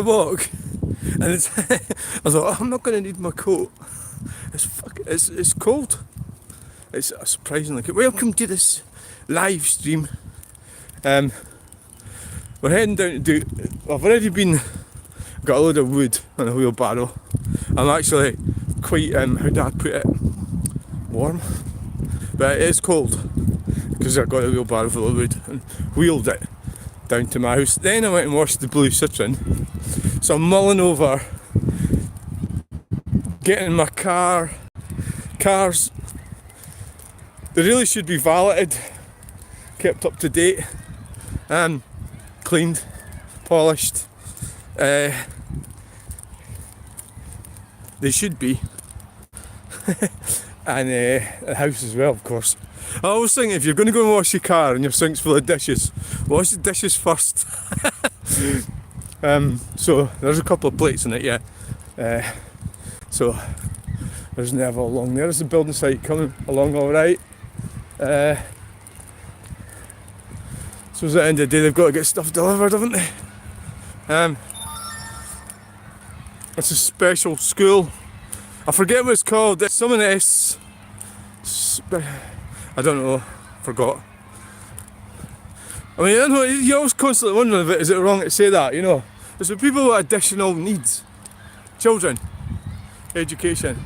a walk, and it's I thought, oh, I'm not going to need my coat. It's cold. It's surprisingly cold. Welcome to this live stream. We're heading down to do. I've already got a load of wood on a wheelbarrow. I'm actually quite how do I put it? Warm, but it is cold because I got a wheelbarrow full of wood and wheeled it down to my house. Then I went and washed the blue Citroen. So I'm mulling over getting my cars. They really should be valeted, kept up to date, cleaned, polished. They should be. And the house as well, of course. I always think if you're going to go and wash your car and your sink's full of dishes, wash the dishes first. So there's a couple of plates in it, yeah. So there's never along there. There's the building site coming along all right. So at the end of the day, they've got to get stuff delivered, haven't they? It's a special school. I forget what it's called. It's some S. I don't know. Forgot. I mean, I know you're always constantly wondering if is it wrong to say that, you know. It's for people with additional needs. Children. Education.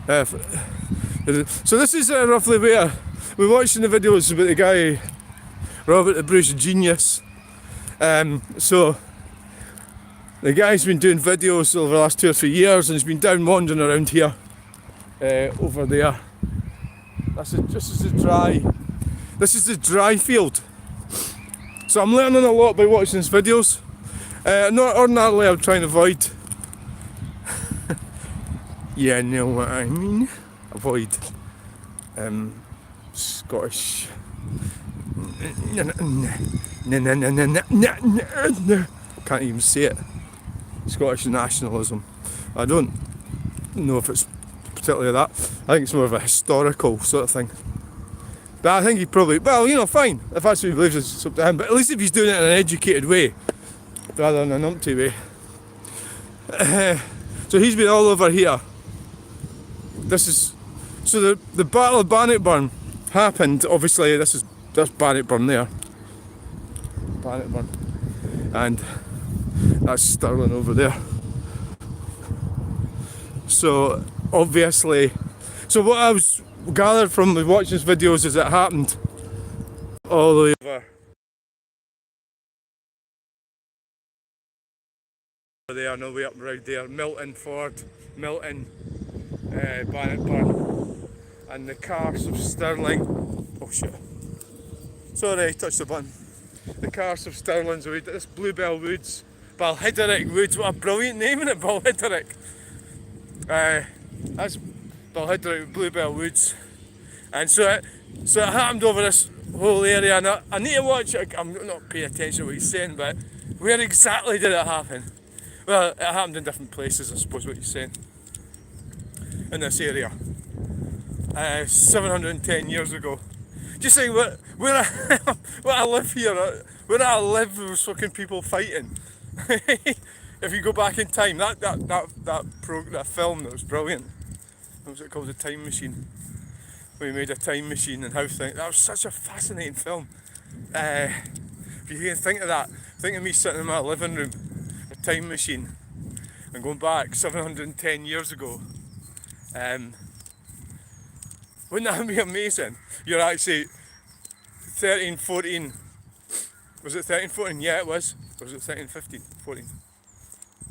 So this is roughly where we're watching the videos about the guy, Robert the Bruce Genius. So the guy's been doing videos over the last 2 or 3 years and he's been down wandering around here, over there. This is the dry field. So I'm learning a lot by watching his videos. Not ordinarily I'm trying to avoid. Yeah, know what I mean. Avoid Scottish. Can't even say it. Scottish nationalism. I don't know if it's particularly that. I think it's more of a historical sort of thing. But I think he probably, well, you know, fine. If that's what he believes, it's up to him. But at least if he's doing it in an educated way, rather than an umpty way. So he's been all over here. So the Battle of Bannockburn happened, obviously, that's Bannockburn there. Bannockburn. And that's Stirling over there. So obviously, so what I was gathered from watching his videos is it happened all the way over there, no way up around there. Milton, Ford, Milton, Bannockburn, and the Cars of Stirling. Oh shit! Sorry, I touched the button. The Cars of Stirling. So we did this Bluebell Woods, Balhideric Woods. What a brilliant name, isn't it, Balhideric? That's Balhideric Bluebell Woods, and so it happened over this whole area. And I need to watch it. I'm not paying attention to what he's saying, but where exactly did it happen? Well, it happened in different places, I suppose. What he's saying in this area, 710 years ago. Just saying, where I live here, where I live, there was fucking people fighting. If you go back in time, that film that was brilliant. What was it called? The Time Machine. We made a time machine and how that was such a fascinating film. If you can think of that, think of me sitting in my living room, a time machine, and going back 710 years ago. Wouldn't that be amazing? You're actually 13, 14. Was it 13, 14? Yeah, it was. Or was it 13, 15, 14?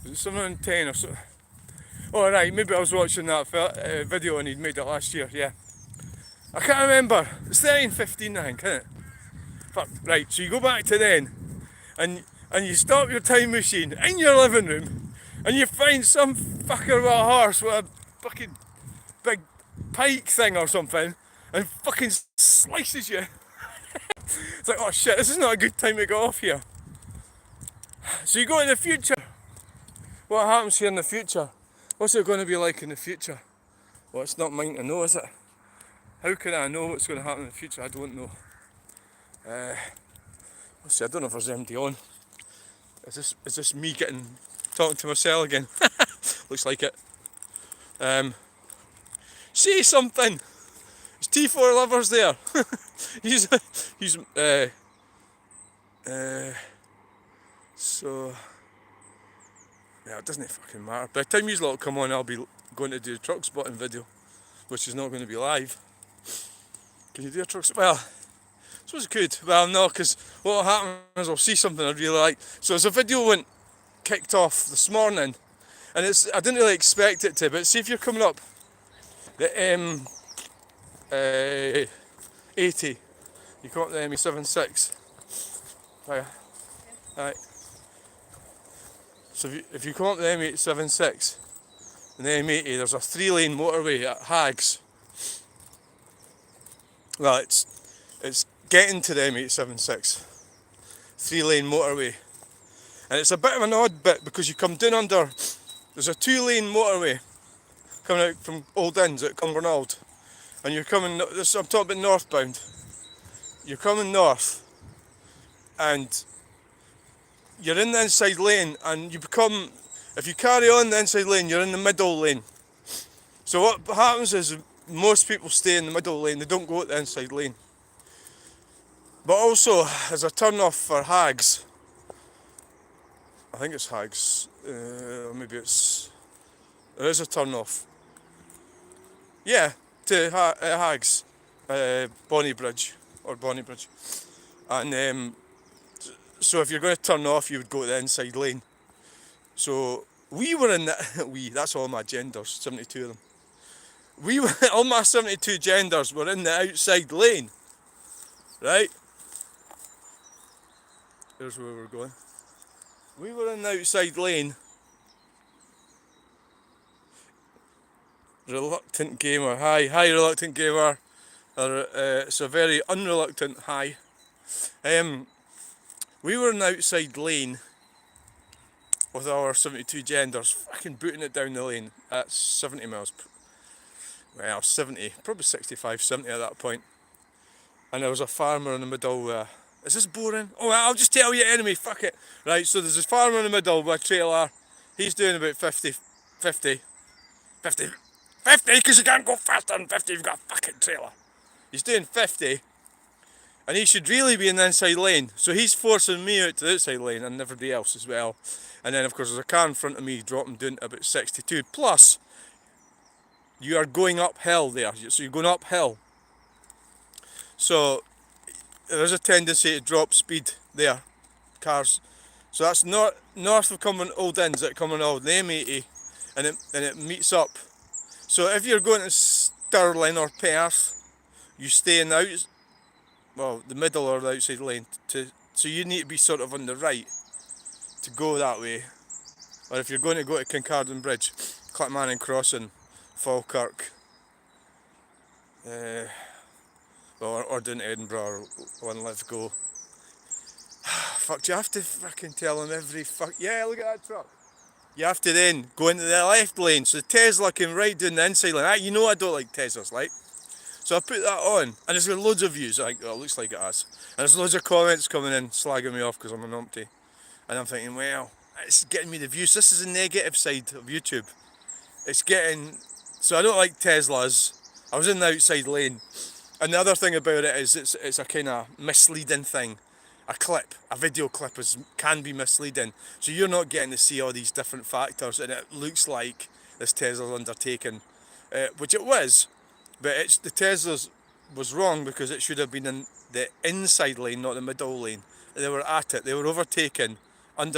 Was it 710 or so? Oh right, maybe I was watching that video and he'd made it last year, yeah. I can't remember. It's 13, 15 I think, isn't it? But, right, so you go back to then and you stop your time machine in your living room and you find some fucker with a horse with a fucking big pike thing or something and fucking slices you. It's like, oh shit, this is not a good time to get off here. So you go in the future. What happens here in the future? What's it going to be like in the future? Well, it's not mine to know, is it? How can I know what's going to happen in the future? I don't know. Let's see, I don't know if there's MD on. Is this me getting talking to myself again. Looks like it. Say something. Is T4 Lovers there? he's so yeah, it doesn't fucking matter. By the time you lot come on, I'll be going to do a truck spotting video, which is not going to be live. Can you do a truck? Well, I suppose it could. Well, no, because what will happen is I'll see something I really like. So as a video went kicked off this morning, and I didn't really expect it to, but see if you're coming up the M80, you come up the M76. Right. So if you come up the M876 and the M80, there's a 3-lane motorway at Hags. Well, it's getting to the M876, 3-lane motorway, and it's a bit of an odd bit because you come down under. There's a 2-lane motorway coming out from Old Inns at Cumbernauld, and you're coming. I'm talking about northbound. You're coming north, and you're in the inside lane, and you become. If you carry on the inside lane, you're in the middle lane. So what happens is most people stay in the middle lane. They don't go at the inside lane. But also, as a turn off for Hags, I think it's Hags, maybe it's, there is a turn off. Yeah, to Hags, Bonnybridge. And so if you're going to turn off, you would go to the inside lane. So we were in the, that's all my genders, 72 of them. All my 72 genders were in the outside lane, right? Here's where we're going. We were in the outside lane. Reluctant gamer, hi reluctant gamer. It's a very unreluctant hi. We were in the outside lane with our 72 genders, fucking booting it down the lane at 70 miles. Well, 70, probably 65, 70 at that point. And there was a farmer in the middle. Is this boring? Oh, I'll just tell you anyway, fuck it. Right, so there's this farmer in the middle with a trailer. He's doing about 50, because you can't go faster than 50 if you've got a fucking trailer. He's doing 50, and he should really be in the inside lane. So he's forcing me out to the outside lane and everybody else as well. And then of course there's a car in front of me dropping down to about 62. Plus, you are going uphill there, so you're going uphill. So there is a tendency to drop speed there, cars. So that's north of Old Inns at Cumbernauld, the M80, and it meets up. So if you're going to Stirling or Perth, you stay in the middle or the outside lane. So you need to be sort of on the right to go that way. Or if you're going to go to Kincardine Bridge, Clackmannan Crossing, Falkirk, or down to Edinburgh, or One Live Go. Fuck, do you have to fucking tell them every yeah, look at that truck. You have to then go into the left lane, so the Tesla can right down the inside lane. You know I don't like Teslas, like. So I put that on, and there's got loads of views. It looks like it has. And there's loads of comments coming in, slagging me off because I'm an numpty. And I'm thinking, well, it's getting me the views. This is the negative side of YouTube. It's getting, so I don't like Teslas. I was in the outside lane. And the other thing about it is it's a kind of misleading thing. A video clip can be misleading. So you're not getting to see all these different factors, and it looks like this Tesla's undertaking, which it was. But the Tesla's was wrong because it should have been in the inside lane, not the middle lane. They were at it. They were overtaking, and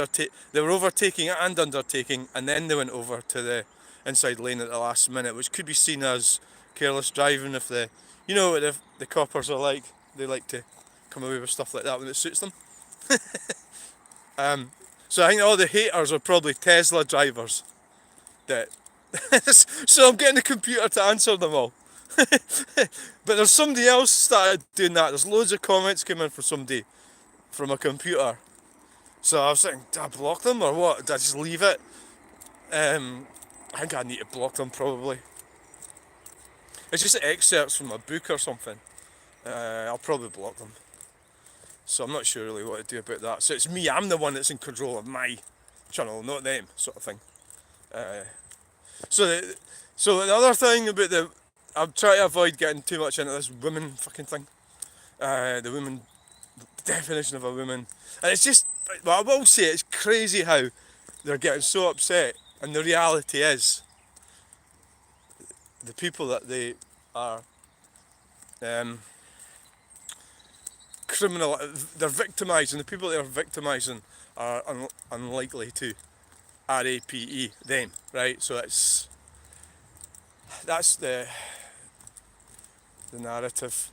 undertaking, and then they went over to the inside lane at the last minute, which could be seen as careless driving if you know what the coppers are like. They like to come away with stuff like that when it suits them. So I think all the haters are probably Tesla drivers. So I'm getting the computer to answer them all. But there's somebody else started doing that. There's loads of comments coming from somebody from a computer. So I was thinking, did I block them or what? Did I just leave it? I think I need to block them probably. It's just excerpts from a book or something. I'll probably block them. So I'm not sure really what to do about that. So it's me, I'm the one that's in control of my channel, not them, sort of thing. So the other thing about I'm trying to avoid getting too much into this women fucking thing. The women, the definition of a woman, and it's just. Well, I will say it's crazy how they're getting so upset, and the reality is, the people that they are they're victimising. The people they're victimising are unlikely to RAPE them, right? So that's the narrative.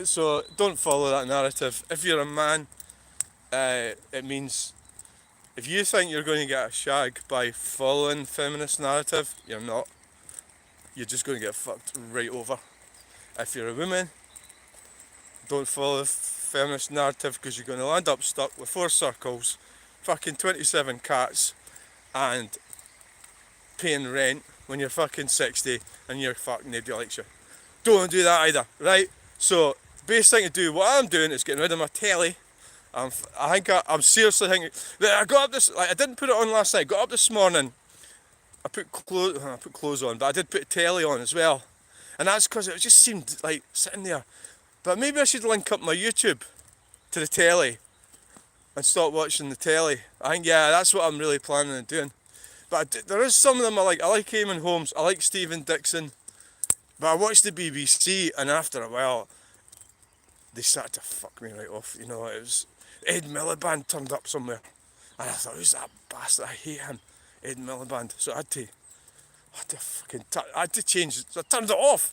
So don't follow that narrative. If you're a man, it means if you think you're going to get a shag by following feminist narrative, you're not. You're just going to get fucked right over. If you're a woman, don't follow the feminist narrative because you're going to end up stuck with 4 circles, fucking 27 cats, and paying rent when you're fucking 60 and you're fucking nobody likes you. Don't do that either, right? So, best thing to do, what I'm doing is getting rid of my telly. I'm seriously thinking that I got up this, like I didn't put it on last night, got up this morning, I put clothes on, but I did put telly on as well. And that's because it just seemed like sitting there. But maybe I should link up my YouTube to the telly and stop watching the telly. I think, yeah, that's what I'm really planning on doing. But there is some of them I like. I like Eamon Holmes, I like Stephen Dixon. But I watched the BBC, and after a while, they started to fuck me right off. You know, it was Ed Miliband turned up somewhere. And I thought, who's that bastard? I hate him, Ed Miliband. So I had to change, so I turned it off.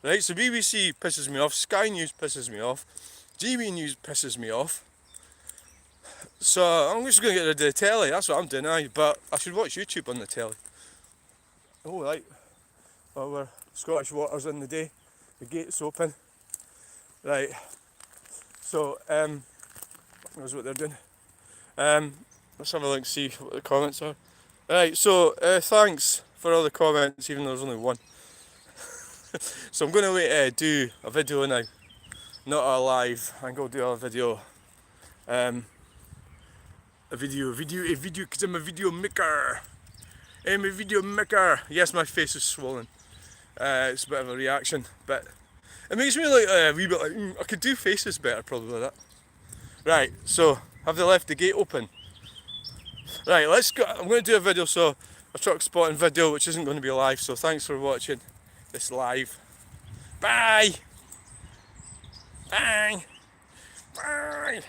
Right, so BBC pisses me off, Sky News pisses me off, GB News pisses me off. So I'm just going to get rid of the telly, that's what I'm doing now, but I should watch YouTube on the telly. Oh right, well we're Scottish Water's in the day, the gate's open. Right, so that's what they're doing. Let's have a look and see what the comments are. Right, so thanks for all the comments, even though there's only one. So I'm going to do a video now, not a live. I'm going to do a video, a video, because I'm a video maker. I'm a video maker. Yes, my face is swollen. It's a bit of a reaction, but it makes me like a wee bit like, I could do faces better probably like that. Right, so have they left the gate open? Right, let's go. I'm going to do a video, so a truck spotting video, which isn't going to be live, so thanks for watching this live. Bye! Bye! Bye!